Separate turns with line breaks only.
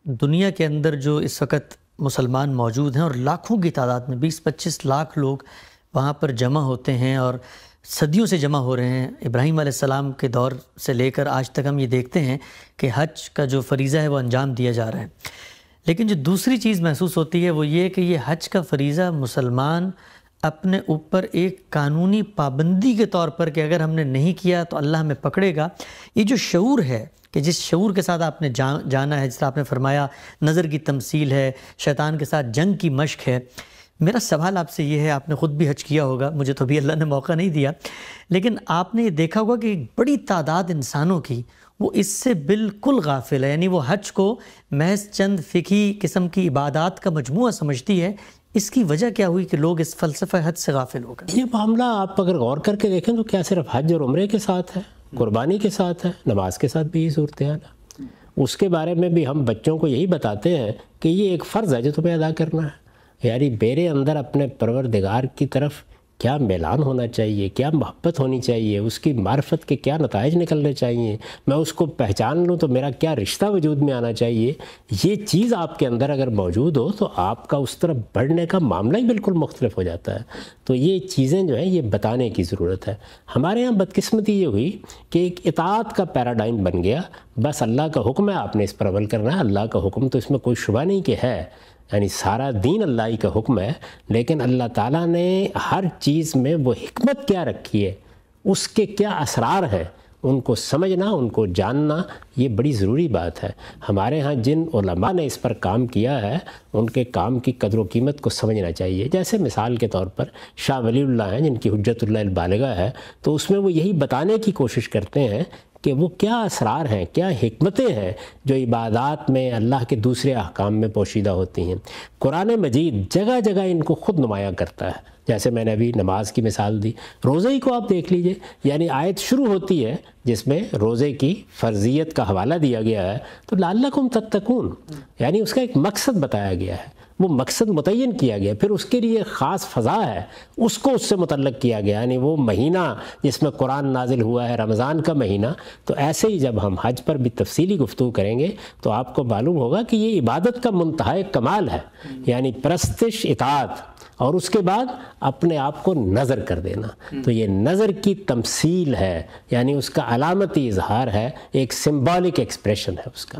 دنیا کے اندر جو اس وقت مسلمان موجود ہیں اور لاکھوں کی تعداد میں 20-25 لاکھ لوگ وہاں پر جمع ہوتے ہیں اور صدیوں سے جمع ہو رہے ہیں، ابراہیم علیہ السلام کے دور سے لے کر آج تک ہم یہ دیکھتے ہیں کہ حج کا جو فریضہ ہے وہ انجام دیا جا رہا ہے۔ لیکن جو دوسری چیز محسوس ہوتی ہے وہ یہ کہ یہ حج کا فریضہ مسلمان اپنے اوپر ایک قانونی پابندی کے طور پر کہ اگر ہم نے نہیں کیا تو اللہ ہمیں پکڑے گا، یہ جو شعور ہے کہ جس شعور کے ساتھ آپ نے جانا ہے، جس طرح آپ نے فرمایا نظر کی تمثیل ہے، شیطان کے ساتھ جنگ کی مشق ہے۔ میرا سوال آپ سے یہ ہے، آپ نے خود بھی حج کیا ہوگا، مجھے تو ابھی اللہ نے موقع نہیں دیا، لیکن آپ نے یہ دیکھا ہوگا کہ ایک بڑی تعداد انسانوں کی وہ اس سے بالکل غافل ہے، یعنی وہ حج کو محض چند فقہی قسم کی عبادات کا مجموعہ سمجھتی ہے۔ اس کی وجہ کیا ہوئی کہ لوگ اس فلسفہ حج سے غافل ہو گئے؟
یہ معاملہ آپ اگر غور کر کے دیکھیں تو کیا صرف حج اور عمرے کے ساتھ ہے، قربانی کے ساتھ ہے، نماز کے ساتھ بھی یہ صورتحال ہے۔ اس کے بارے میں بھی ہم بچوں کو یہی بتاتے ہیں کہ یہ ایک فرض ہے جو تمہیں ادا کرنا ہے، یعنی میرے اندر اپنے پروردگار کی طرف کیا میلان ہونا چاہیے، کیا محبت ہونی چاہیے، اس کی معرفت کے کیا نتائج نکلنے چاہیے، میں اس کو پہچان لوں تو میرا کیا رشتہ وجود میں آنا چاہیے۔ یہ چیز آپ کے اندر اگر موجود ہو تو آپ کا اس طرف بڑھنے کا معاملہ ہی بالکل مختلف ہو جاتا ہے۔ تو یہ چیزیں جو ہیں یہ بتانے کی ضرورت ہے۔ ہمارے ہاں بدقسمتی یہ ہوئی کہ ایک اطاعت کا پیراڈائم بن گیا، بس اللہ کا حکم ہے آپ نے اس پر عمل کرنا ہے، اللہ کا حکم تو اس میں کوئی شبہ نہیں کہ ہے، یعنی سارا دین اللہ ہی کا حکم ہے، لیکن اللہ تعالیٰ نے ہر چیز میں وہ حکمت کیا رکھی ہے، اس کے کیا اسرار ہیں، ان کو سمجھنا، ان کو جاننا یہ بڑی ضروری بات ہے۔ ہمارے ہاں جن علماء نے اس پر کام کیا ہے ان کے کام کی قدر و قیمت کو سمجھنا چاہیے۔ جیسے مثال کے طور پر شاہ ولی اللہ ہیں جن کی حجت اللہ البالغہ ہے، تو اس میں وہ یہی بتانے کی کوشش کرتے ہیں کہ وہ کیا اسرار ہیں، کیا حکمتیں ہیں جو عبادات میں اللہ کے دوسرے احکام میں پوشیدہ ہوتی ہیں۔ قرآن مجید جگہ جگہ ان کو خود نمایاں کرتا ہے، جیسے میں نے ابھی نماز کی مثال دی، روزے ہی کو آپ دیکھ لیجئے، یعنی آیت شروع ہوتی ہے جس میں روزے کی فرضیت کا حوالہ دیا گیا ہے، تو لعلکم تتقون، یعنی اس کا ایک مقصد بتایا گیا ہے، وہ مقصد متعین کیا گیا، پھر اس کے لیے خاص فضا ہے، اس کو اس سے متعلق کیا گیا، یعنی وہ مہینہ جس میں قرآن نازل ہوا ہے رمضان کا مہینہ۔ تو ایسے ہی جب ہم حج پر بھی تفصیلی گفتگو کریں گے تو آپ کو معلوم ہوگا کہ یہ عبادت کا منتہائی کمال ہے، یعنی پرستش، اطاعت، اور اس کے بعد اپنے آپ کو نظر کر دینا۔ تو یہ نظر کی تمثیل ہے، یعنی اس کا علامتی اظہار ہے، ایک سمبولک ایکسپریشن ہے اس کا۔